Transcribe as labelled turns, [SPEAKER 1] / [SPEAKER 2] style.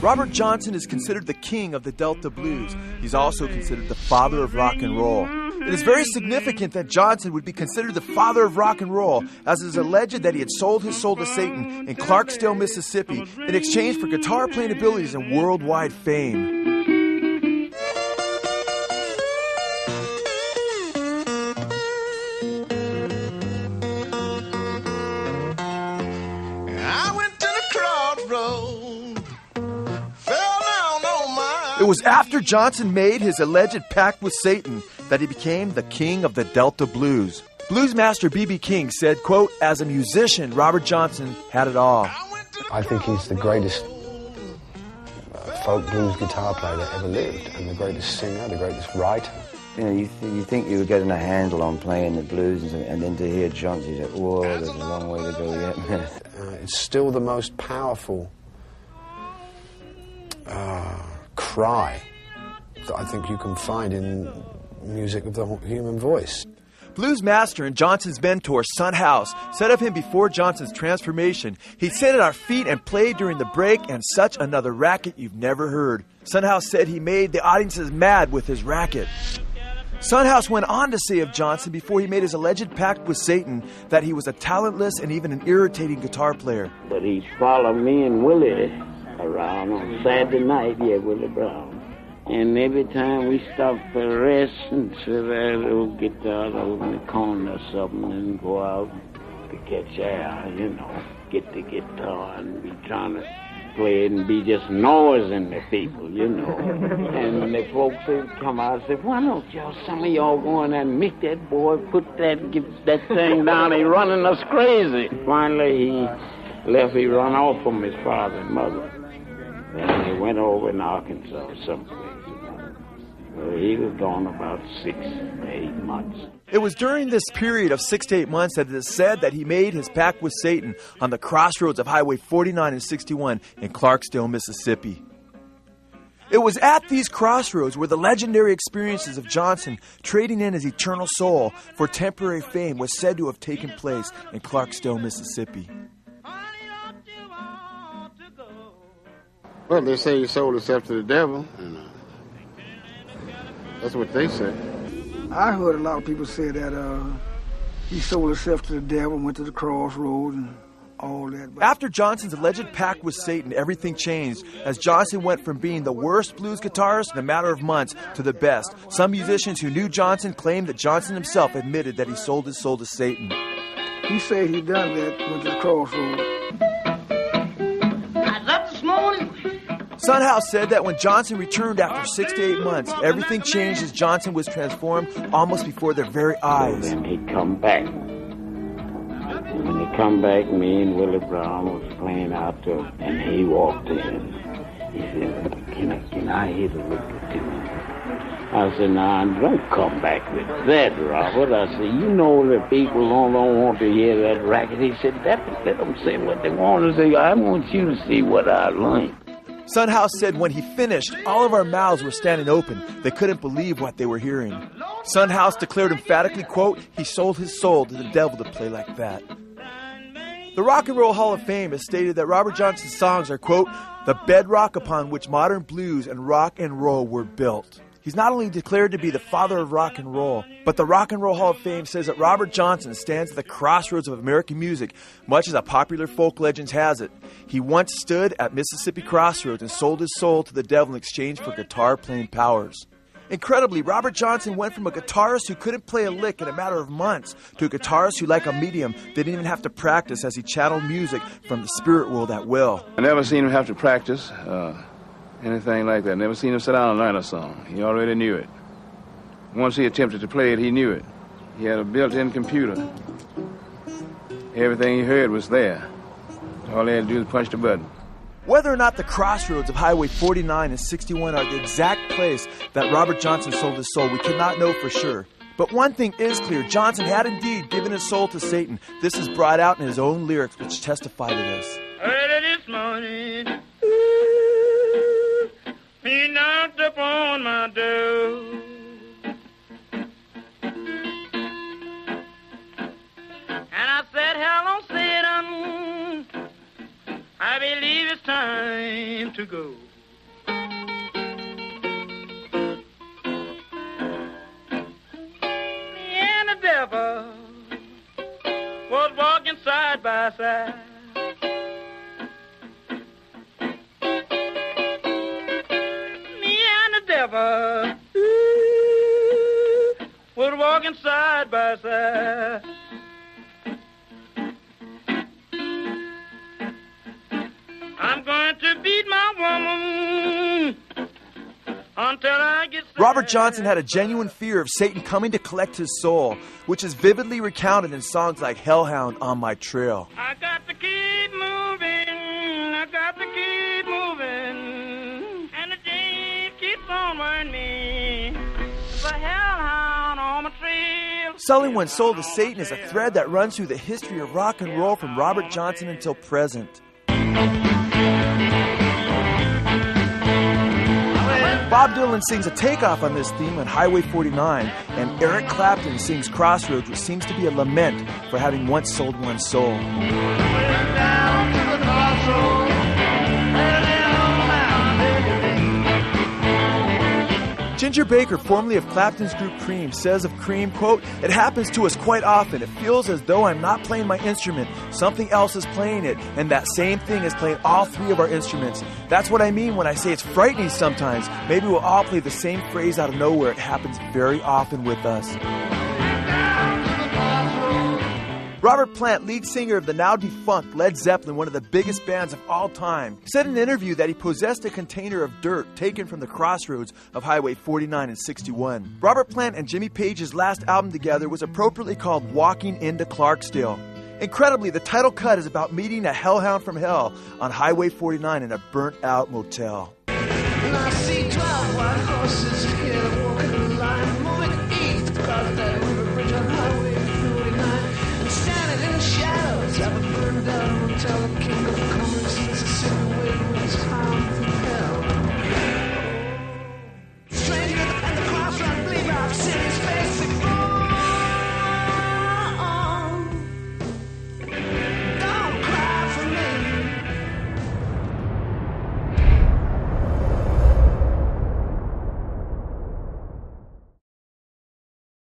[SPEAKER 1] Robert Johnson is considered the king of the Delta blues. He's also considered the father of rock and roll. It is very significant that Johnson would be considered the father of rock and roll, as it is alleged that he had sold his soul to Satan in Clarksdale, Mississippi, in exchange for guitar playing abilities and worldwide fame. It was after Johnson made his alleged pact with Satan that he became the king of the Delta blues. Blues master B.B. King said, quote, "As a musician, Robert Johnson had it all."
[SPEAKER 2] I think he's the greatest folk blues guitar player that ever lived, and the greatest singer, the greatest writer.
[SPEAKER 3] You know, you think you were getting a handle on playing the blues, and then to hear Johnson, you say, whoa, there's a long way to go yet.
[SPEAKER 2] It's still the most powerful cry that I think you can find in music of the human voice.
[SPEAKER 1] Blues master and Johnson's mentor, Son House, said of him before Johnson's transformation, "He sat at our feet and played during the break, and such another racket you've never heard." Son House said he made the audiences mad with his racket. Son House went on to say of Johnson before he made his alleged pact with Satan that he was a talentless and even an irritating guitar player.
[SPEAKER 4] But he followed me and Willie around on Saturday night, Willie Brown. And every time we stopped for rest and sit at a little guitar over in the corner or something and go out to catch air, get the guitar and be trying to play it and be just noising the people, And when the folks would come out and say, "Why don't some of y'all go in there and make that boy put that thing down, he running us crazy." Finally he left, he run off from his father and mother. And he went over in Arkansas someplace. Well, he was gone about 6 to 8 months.
[SPEAKER 1] It was during this period of 6 to 8 months that it is said that he made his pact with Satan on the crossroads of Highway 49 and 61 in Clarksdale, Mississippi. It was at these crossroads where the legendary experiences of Johnson trading in his eternal soul for temporary fame was said to have taken place in Clarksdale, Mississippi.
[SPEAKER 5] Well, they say he sold himself to the devil, and that's what they say.
[SPEAKER 6] I heard a lot of people say that he sold himself to the devil, went to the crossroads and all that. But
[SPEAKER 1] after Johnson's alleged pact with Satan, everything changed as Johnson went from being the worst blues guitarist in a matter of months to the best. Some musicians who knew Johnson claimed that Johnson himself admitted that he sold his soul to Satan.
[SPEAKER 6] He said he done that, went to the crossroads.
[SPEAKER 1] Son House said that when Johnson returned after 6 to 8 months, everything changed as Johnson was transformed almost before their very eyes.
[SPEAKER 4] Then he come back. When he come back, me and Willie Brown was playing out there, and he walked in. He said, can I hit a little tune? I said, "Nah, don't come back with that, Robert." I said, the people don't want to hear that racket. He said, let them say what they want to say. I want you to see what I learned.
[SPEAKER 1] Son House said when he finished, all of our mouths were standing open. They couldn't believe what they were hearing. Son House declared emphatically, quote, "He sold his soul to the devil to play like that." The Rock and Roll Hall of Fame has stated that Robert Johnson's songs are, quote, "the bedrock upon which modern blues and rock and roll were built." He's not only declared to be the father of rock and roll, but the Rock and Roll Hall of Fame says that Robert Johnson stands at the crossroads of American music, much as a popular folk legend has it. He once stood at Mississippi Crossroads and sold his soul to the devil in exchange for guitar-playing powers. Incredibly, Robert Johnson went from a guitarist who couldn't play a lick in a matter of months to a guitarist who, like a medium, didn't even have to practice as he channeled music from the spirit world at will.
[SPEAKER 5] I never seen him have to practice anything like that. Never seen him sit down and learn a song. He already knew it. Once he attempted to play it, he knew it. He had a built-in computer. Everything he heard was there. All he had to do was punch the button.
[SPEAKER 1] Whether or not the crossroads of Highway 49 and 61 are the exact place that Robert Johnson sold his soul, we cannot know for sure. But one thing is clear, Johnson had indeed given his soul to Satan. This is brought out in his own lyrics, which testify to this.
[SPEAKER 7] Early this morning, he knocked upon my door. And I said, "Hello, Satan, I believe it's time to go." walking side by side. Me and the devil, ooh, was walking side by side. I'm going to beat my woman until I get sad.
[SPEAKER 1] Robert Johnson had a genuine fear of Satan coming to collect his soul, which is vividly recounted in songs like Hellhound, On My Trail.
[SPEAKER 7] I got to keep moving, I got to keep moving, and the day keeps on wearing me. There's a hellhound on my trail.
[SPEAKER 1] Selling one's soul to Satan is a thread that runs through the history of rock and roll from Robert Johnson until present. Bob Dylan sings a takeoff on this theme on Highway 49, and Eric Clapton sings Crossroads, which seems to be a lament for having once sold one's soul. Ginger Baker, formerly of Clapton's group Cream, says of Cream, quote, "It happens to us quite often. It feels as though I'm not playing my instrument. Something else is playing it, and that same thing is playing all three of our instruments. That's what I mean when I say it's frightening sometimes. Maybe we'll all play the same phrase out of nowhere. It happens very often with us." Robert Plant, lead singer of the now defunct Led Zeppelin, one of the biggest bands of all time, said in an interview that he possessed a container of dirt taken from the crossroads of Highway 49 and 61. Robert Plant and Jimmy Page's last album together was appropriately called Walking into Clarksdale. Incredibly, the title cut is about meeting a hellhound from hell on Highway 49 in a burnt-out motel.
[SPEAKER 8] I see 12